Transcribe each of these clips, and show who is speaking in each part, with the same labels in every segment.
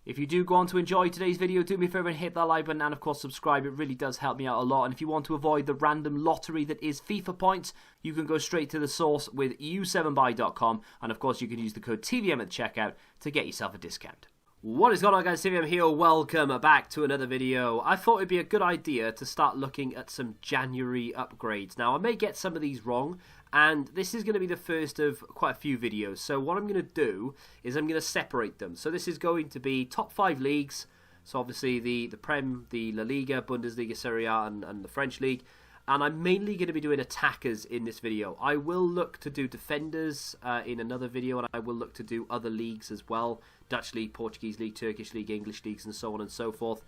Speaker 1: If you do go on to enjoy today's video, do me a favour and hit that like button and of course subscribe. It really does help me out a lot. And if you want to avoid the random lottery that is FIFA points, you can go straight to the source with u7buy.com, and of course you can use the code TVM at the checkout to get yourself a discount. What is going on, guys? TVM here. Welcome back to another video. I thought it'd be a good idea to start looking at some January upgrades. Now, I may get some of these wrong, and this is going to be the first of quite a few videos. So what I'm going to do is I'm going to separate them. So this is going to be top 5 leagues. So obviously the Prem, the La Liga, Bundesliga, Serie A, and the French League. And I'm mainly going to be doing attackers in this video. I will look to do defenders in another video, and I will look to do other leagues as well. Dutch League, Portuguese League, Turkish League, English Leagues, and so on and so forth.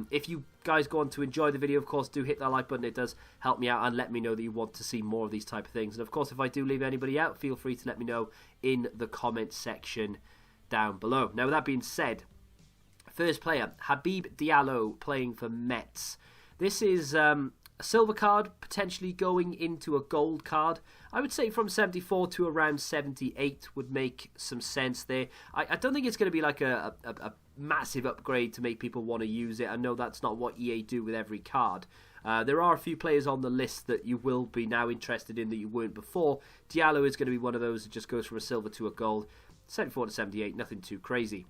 Speaker 1: If you guys go on to enjoy the video, of course, do hit that like button. It does help me out and let me know that you want to see more of these type of things. And of course, if I do leave anybody out, feel free to let me know in the comment section down below. Now, with that being said, first player, Habib Diallo, playing for Metz. This is a silver card, potentially going into a gold card. I would say from 74 to around 78 would make some sense there. I don't think it's going to be like a massive upgrade to make people want to use it. I know that's not what EA do with every card. There are a few players on the list that you will be now interested in that you weren't before. Diallo is going to be one of those that just goes from a silver to a gold. 74 to 78, nothing too crazy.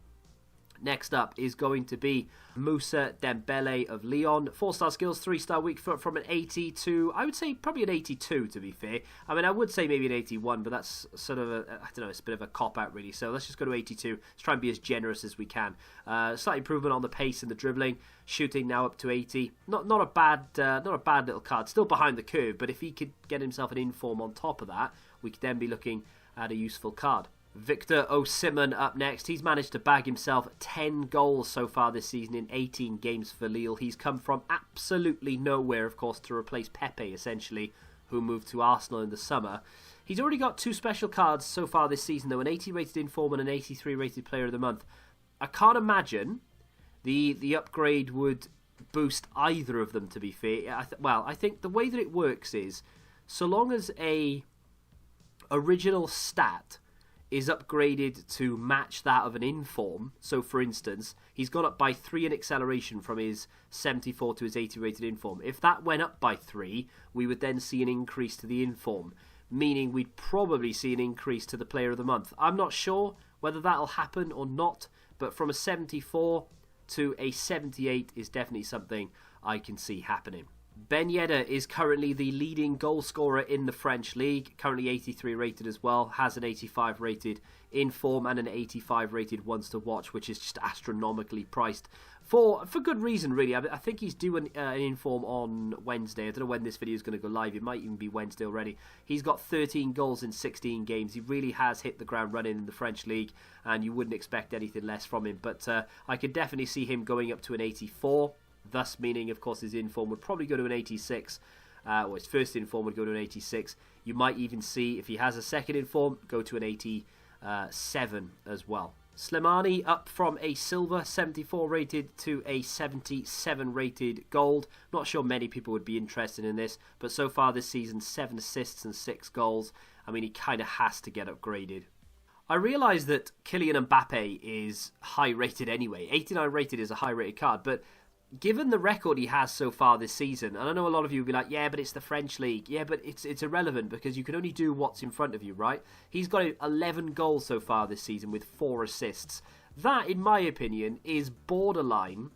Speaker 1: Next up is going to be Moussa Dembele of Lyon. 4-star skills, 3-star weak foot from an 80 to, I would say, probably an 82 to be fair. I mean, I would say maybe an 81, but that's sort of a, I don't know, it's a bit of a cop-out really. So let's just go to 82. Let's try and be as generous as we can. Slight improvement on the pace and the dribbling. Shooting now up to 80. Not a bad little card. Still behind the curve, but if he could get himself an inform on top of that, we could then be looking at a useful card. Victor Osimhen up next. He's managed to bag himself 10 goals so far this season in 18 games for Lille. He's come from absolutely nowhere, of course, to replace Pepe, essentially, who moved to Arsenal in the summer. He's already got 2 special cards so far this season, though, an 80 rated inform and an 83 rated player of the month. I can't imagine the upgrade would boost either of them, to be fair. I think the way that it works is, so long as a original stat is upgraded to match that of an inform. So, for instance, he's gone up by 3 in acceleration from his 74 to his 80 rated inform. If that went up by 3, we would then see an increase to the inform, meaning we'd probably see an increase to the player of the month. I'm not sure whether that'll happen or not, but from a 74 to a 78 is definitely something I can see happening. Ben Yedder is currently the leading goal scorer in the French League, currently 83 rated as well, has an 85 rated inform and an 85 rated ones to watch, which is just astronomically priced for good reason, really. I think he's due an inform on Wednesday. I don't know when this video is going to go live. It might even be Wednesday already. He's got 13 goals in 16 games. He really has hit the ground running in the French League, and you wouldn't expect anything less from him. But I could definitely see him going up to an 84. Thus meaning, of course, his inform would probably go to an 86, or his first inform would go to an 86. You might even see, if he has a second inform, go to an 87 as well. Slimani up from a silver 74 rated to a 77 rated gold. Not sure many people would be interested in this, but so far this season, 7 assists and 6 goals. I mean, he kind of has to get upgraded. I realise that Kylian Mbappe is high rated anyway. 89 rated is a high rated card, but given the record he has so far this season, and I know a lot of you will be like, yeah, but it's the French League. Yeah, but it's irrelevant because you can only do what's in front of you, right? He's got 11 goals so far this season with 4 assists. That, in my opinion, is borderline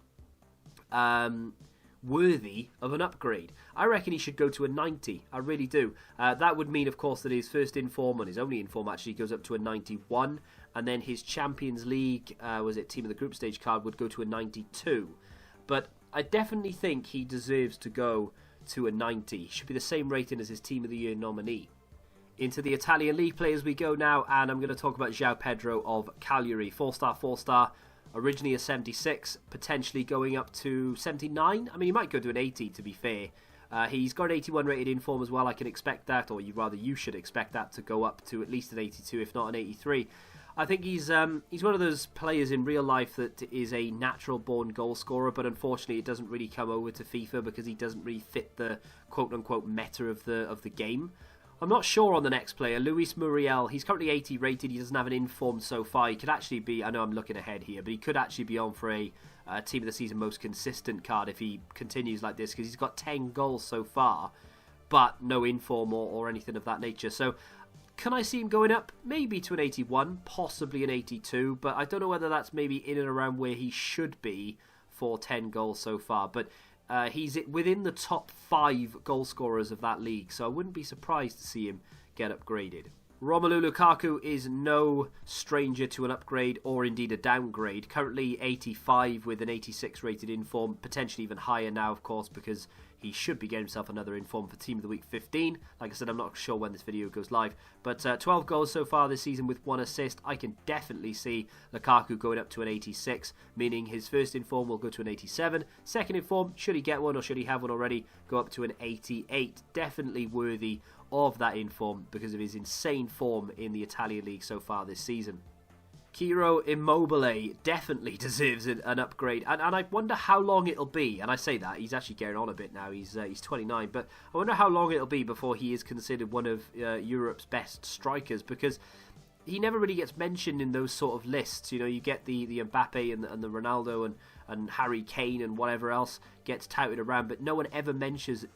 Speaker 1: worthy of an upgrade. I reckon he should go to a 90. I really do. That would mean, of course, that his first inform, and his only inform actually, goes up to a 91. And then his Champions League, Team of the Group Stage card, would go to a 92. But I definitely think he deserves to go to a 90. He should be the same rating as his Team of the Year nominee. Into the Italian League players we go now, and I'm going to talk about João Pedro of Cagliari. 4-star, 4-star, originally a 76, potentially going up to 79. I mean, he might go to an 80, to be fair. He's got an 81 rated inform as well. I can expect that, or rather you should expect that to go up to at least an 82, if not an 83. I think he's one of those players in real life that is a natural-born goal scorer, but unfortunately it doesn't really come over to FIFA because he doesn't really fit the quote-unquote meta of the game. I'm not sure on the next player, Luis Muriel. He's currently 80 rated. He doesn't have an informed so far. He could actually be, I know I'm looking ahead here, but he could actually be on for a Team of the Season most consistent card if he continues like this, because he's got 10 goals so far, but no inform or anything of that nature. So can I see him going up? Maybe to an 81, possibly an 82, but I don't know whether that's maybe in and around where he should be for 10 goals so far. But he's within the top 5 goal scorers of that league, so I wouldn't be surprised to see him get upgraded. Romelu Lukaku is no stranger to an upgrade or indeed a downgrade. Currently 85 with an 86 rated inform, potentially even higher now, of course, because he should be getting himself another inform for Team of the Week 15. Like I said, I'm not sure when this video goes live, but 12 goals so far this season with 1 assist. I can definitely see Lukaku going up to an 86, meaning his first inform will go to an 87. Second inform, should he get one or should he have one already, go up to an 88. Definitely worthy of that inform because of his insane form in the Italian league so far this season. Ciro Immobile definitely deserves an upgrade, and I wonder how long it'll be. And I say that, he's actually getting on a bit now, he's 29, but I wonder how long it'll be before he is considered one of Europe's best strikers, because he never really gets mentioned in those sort of lists. You know, you get the Mbappe and the Ronaldo and Harry Kane and whatever else gets touted around, but no one ever mentions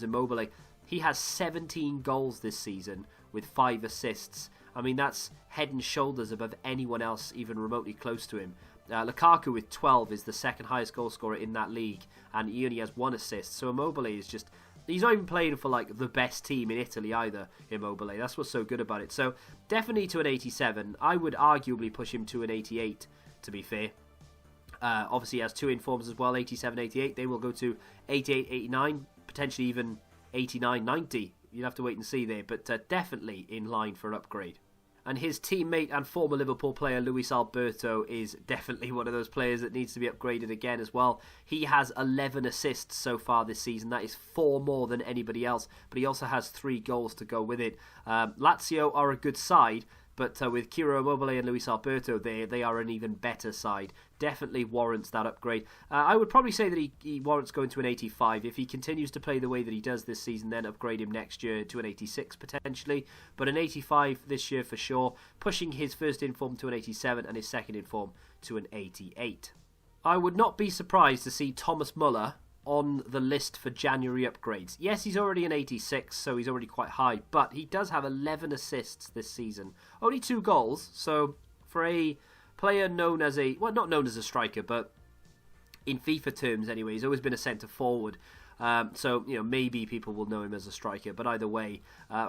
Speaker 1: Immobile. He has 17 goals this season with 5 assists. I mean, that's head and shoulders above anyone else even remotely close to him. Lukaku with 12 is the second highest goal scorer in that league, and he only has 1 assist. So Immobile is just, he's not even playing for like the best team in Italy either, Immobile. That's what's so good about it. So definitely to an 87. I would arguably push him to an 88, to be fair. Obviously he has 2 informs as well, 87, 88. They will go to 88, 89, potentially even 89, 90. You'll have to wait and see there, but definitely in line for an upgrade. And his teammate and former Liverpool player Luis Alberto is definitely one of those players that needs to be upgraded again as well. He has 11 assists so far this season. That is 4 more than anybody else, but he also has 3 goals to go with it. Lazio are a good side, but with Ciro Immobile and Luis Alberto there, they are an even better side. Definitely warrants that upgrade. I would probably say that he warrants going to an 85. If he continues to play the way that he does this season, then upgrade him next year to an 86 potentially. But an 85 this year for sure, pushing his first inform to an 87 and his second inform to an 88. I would not be surprised to see Thomas Muller on the list for January upgrades. Yes, he's already an 86, so he's already quite high, but he does have 11 assists this season. Only 2 goals, so for a player known as a, well, not known as a striker, but in FIFA terms anyway, he's always been a centre forward. So, you know, maybe people will know him as a striker, but either way,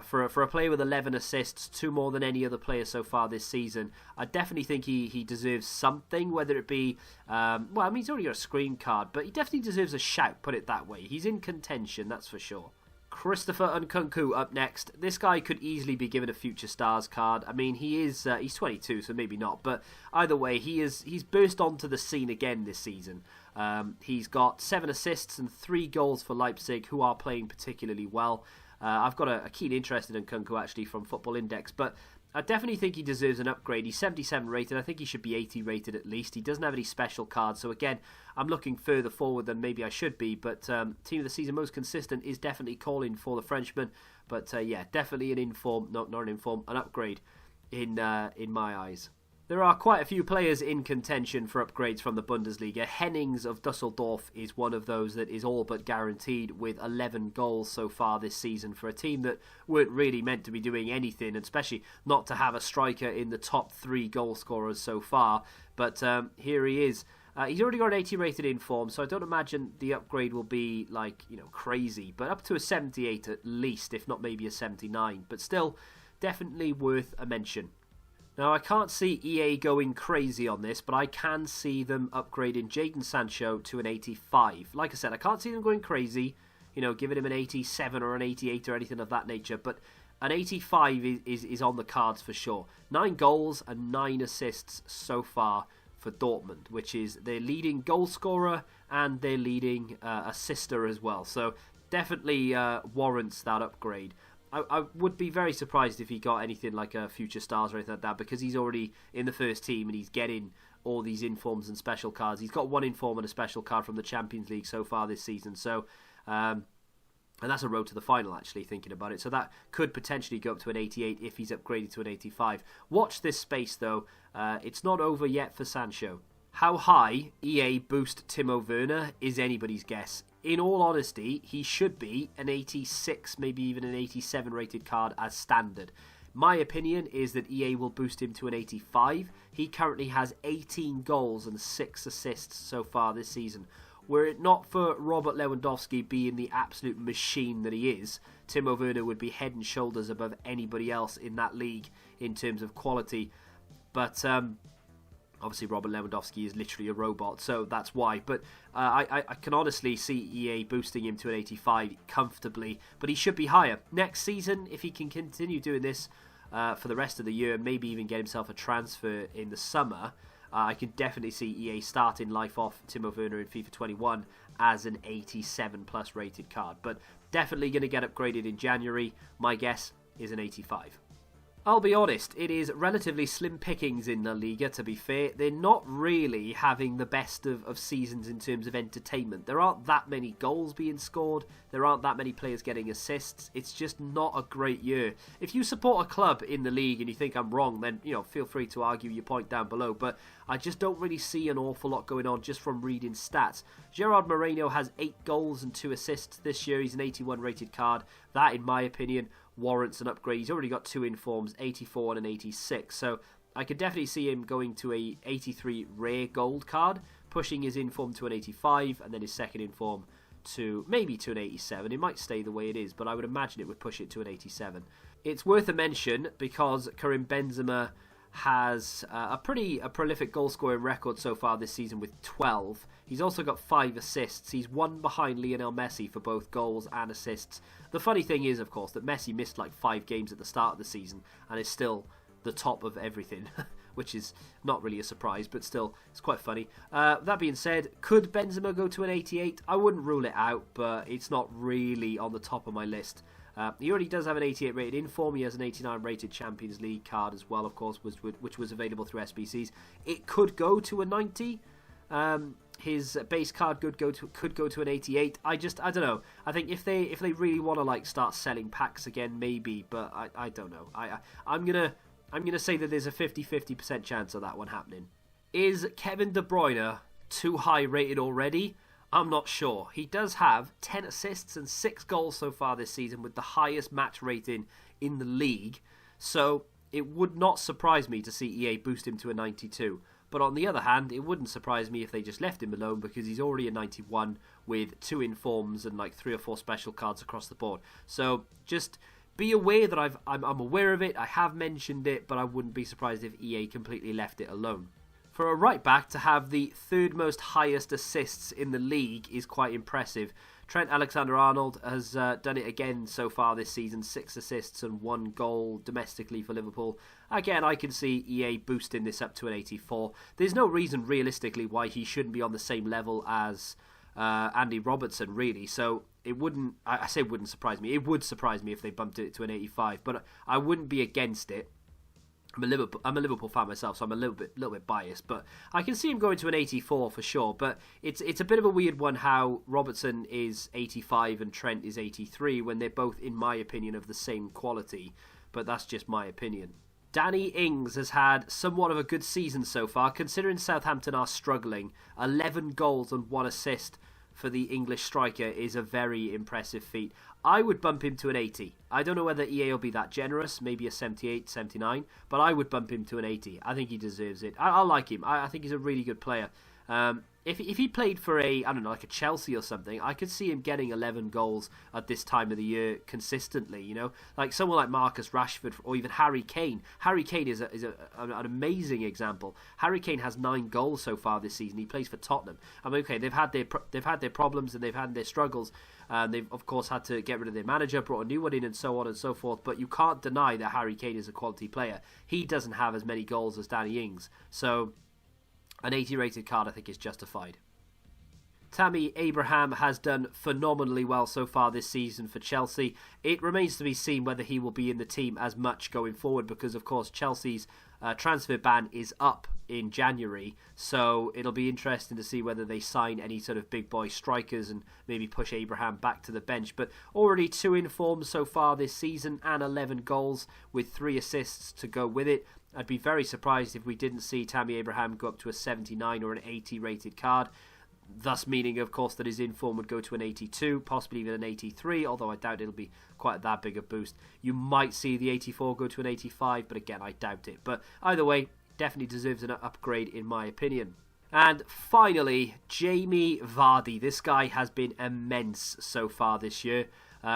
Speaker 1: for a player with 11 assists, 2 more than any other player so far this season, I definitely think he deserves something, whether it be, well, I mean, he's already got a screen card, but he definitely deserves a shout, put it that way. He's in contention, that's for sure. Christopher Nkunku up next. This guy could easily be given a Future Stars card. I mean, he's 22, so maybe not. But either way, he's burst onto the scene again this season. He's got 7 assists and 3 goals for Leipzig, who are playing particularly well. I've got a keen interest in Nkunku, actually, from Football Index. But I definitely think he deserves an upgrade. He's 77 rated. I think he should be 80 rated at least. He doesn't have any special cards. So again, I'm looking further forward than maybe I should be. But Team of the Season most consistent is definitely calling for the Frenchman. But yeah, definitely an inform, not an inform, an upgrade in my eyes. There are quite a few players in contention for upgrades from the Bundesliga. Hennings of Dusseldorf is one of those that is all but guaranteed with 11 goals so far this season for a team that weren't really meant to be doing anything, and especially not to have a striker in the top 3 goal scorers so far. But here he is. He's already got an 80 rated inform, so I don't imagine the upgrade will be like, you know, crazy, but up to a 78 at least, if not maybe a 79. But still, definitely worth a mention. Now, I can't see EA going crazy on this, but I can see them upgrading Jadon Sancho to an 85. Like I said, I can't see them going crazy, you know, giving him an 87 or an 88 or anything of that nature, but an 85 is on the cards for sure. 9 goals and 9 assists so far for Dortmund, which is their leading goal scorer and their leading assister as well. So definitely warrants that upgrade. I would be very surprised if he got anything like a Future Stars or anything like that, because he's already in the first team and he's getting all these informs and special cards. He's got 1 inform and a special card from the Champions League so far this season. So And that's a road to the final, actually, thinking about it. So that could potentially go up to an 88 if he's upgraded to an 85. Watch this space, though. It's not over yet for Sancho. How high EA boost Timo Werner is anybody's guess. In all honesty, he should be an 86, maybe even an 87 rated card as standard. My opinion is that EA will boost him to an 85. He currently has 18 goals and 6 assists so far this season. Were it not for Robert Lewandowski being the absolute machine that he is, Timo Werner would be head and shoulders above anybody else in that league in terms of quality. But obviously Robert Lewandowski is literally a robot, so that's why. But I can honestly see EA boosting him to an 85 comfortably, but he should be higher. Next season, if he can continue doing this for the rest of the year, maybe even get himself a transfer in the summer, I can definitely see EA starting life off Timo Werner in FIFA 21 as an 87 plus rated card. But definitely going to get upgraded in January. My guess is an 85. I'll be honest, it is relatively slim pickings in the Liga, to be fair. They're not really having the best of seasons in terms of entertainment. There aren't that many goals being scored. There aren't that many players getting assists. It's just not a great year. If you support a club in the league and you think I'm wrong, then feel free to argue your point down below. But I just don't really see an awful lot going on just from reading stats. Gerard Moreno has 8 goals and 2 assists this year. He's an 81 rated card. That, in my opinion, warrants an upgrade. He's already got 2 informs, 84 and an 86. So I could definitely see him going to a 83 rare gold card, pushing his inform to an 85, and then his second inform to maybe to an 87. It might stay the way it is, but I would imagine it would push it to an 87. It's worth a mention because Karim Benzema has a prolific goal scoring record so far this season with 12. He's also got 5 assists. He's 1 behind Lionel Messi for both goals and assists. The funny thing is, of course, that Messi missed like 5 games at the start of the season and is still the top of everything, which is not really a surprise, but still, it's quite funny. That being said, could Benzema go to an 88? I wouldn't rule it out, but it's not really on the top of my list. He already does have an 88 rated inform. He has an 89 rated Champions League card as well, of course, which was available through SBCs. It could go to a 90. His base card could go to an 88. I don't know. I think if they really want to like start selling packs again, maybe, but I don't know. I'm gonna say that there's a 50% chance of that one happening. Is Kevin De Bruyne too high rated already? I'm not sure. He does have 10 assists and 6 goals so far this season with the highest match rating in the league. So it would not surprise me to see EA boost him to a 92. But on the other hand, it wouldn't surprise me if they just left him alone because he's already a 91 with 2 informs and like 3 or 4 special cards across the board. So just be aware that I'm aware of it. I have mentioned it, but I wouldn't be surprised if EA completely left it alone. For a right back to have the 3rd most highest assists in the league is quite impressive. Trent Alexander-Arnold has done it again so far this season, 6 assists and 1 goal domestically for Liverpool. Again, I can see EA boosting this up to an 84. There's no reason realistically why he shouldn't be on the same level as Andy Robertson, really. So it wouldn't, I say it wouldn't surprise me. It would surprise me if they bumped it to an 85, but I wouldn't be against it. I'm a Liverpool fan myself, so I'm a little bit biased, but I can see him going to an 84 for sure. But it's a bit of a weird one how Robertson is 85 and Trent is 83 when they're both, in my opinion, of the same quality. But that's just my opinion. Danny Ings has had somewhat of a good season so far, considering Southampton are struggling. 11 goals and 1 assist for the English striker is a very impressive feat. I would bump him to an 80. I don't know whether EA will be that generous, maybe a 78, 79, but I would bump him to an 80. I think he deserves it. I like him. I think he's a really good player. If he played for like a Chelsea or something, I could see him getting 11 goals at this time of the year consistently, Like someone like Marcus Rashford or even Harry Kane. Harry Kane is an amazing example. Harry Kane has 9 goals so far this season. He plays for Tottenham. I mean, okay, they've had their problems and they've had their struggles. They've, of course, had to get rid of their manager, brought a new one in, and so on and so forth. But you can't deny that Harry Kane is a quality player. He doesn't have as many goals as Danny Ings. So an 80 rated card, I think, is justified. Tammy Abraham has done phenomenally well so far this season for Chelsea. It remains to be seen whether he will be in the team as much going forward because, of course, Chelsea's transfer ban is up in January, so it'll be interesting to see whether they sign any sort of big boy strikers and maybe push Abraham back to the bench. But already 2 informs so far this season and 11 goals with 3 assists to go with it. I'd be very surprised if we didn't see Tammy Abraham go up to a 79 or an 80 rated card, thus meaning, of course, that his inform would go to an 82, possibly even an 83, although I doubt it'll be quite that big a boost. You might see the 84 go to an 85, but again, I doubt it. But either way, definitely deserves an upgrade in my opinion. And finally, Jamie Vardy. This guy has been immense so far this year,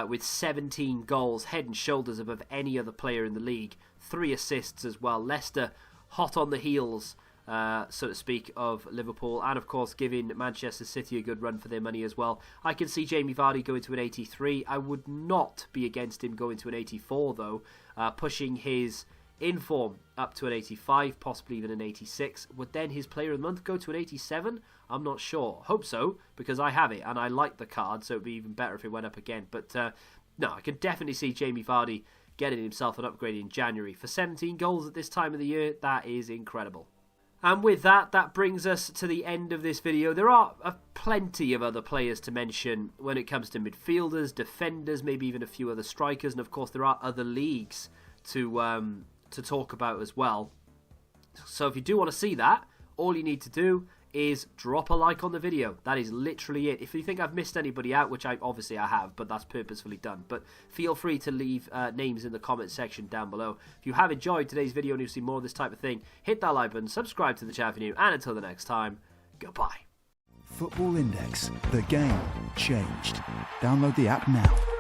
Speaker 1: with 17 goals, head and shoulders above any other player in the league. 3 assists as well. Leicester hot on the heels, so to speak, of Liverpool, and of course giving Manchester City a good run for their money as well. I can see Jamie Vardy going to an 83. I would not be against him going to an 84 though, pushing his inform up to an 85, possibly even an 86. Would then his player of the month go to an 87? I'm not sure. Hope so, because I have it and I like the card, so it would be even better if it went up again. But no, I can definitely see Jamie Vardy getting himself an upgrade in January. For 17 goals at this time of the year, that is incredible. And with that, that brings us to the end of this video. There are plenty of other players to mention when it comes to midfielders, defenders, maybe even a few other strikers, and of course there are other leagues to talk about as well. So if you do want to see that, all you need to do is drop a like on the video. That is literally it. If you think I've missed anybody out, which obviously I have, but that's purposefully done, but feel free to leave names in the comment section down below. If you have enjoyed today's video and you see more of this type of thing, hit that like button, subscribe to the channel if you're new, and until the next time, goodbye.
Speaker 2: Football Index. The game changed. Download the app now.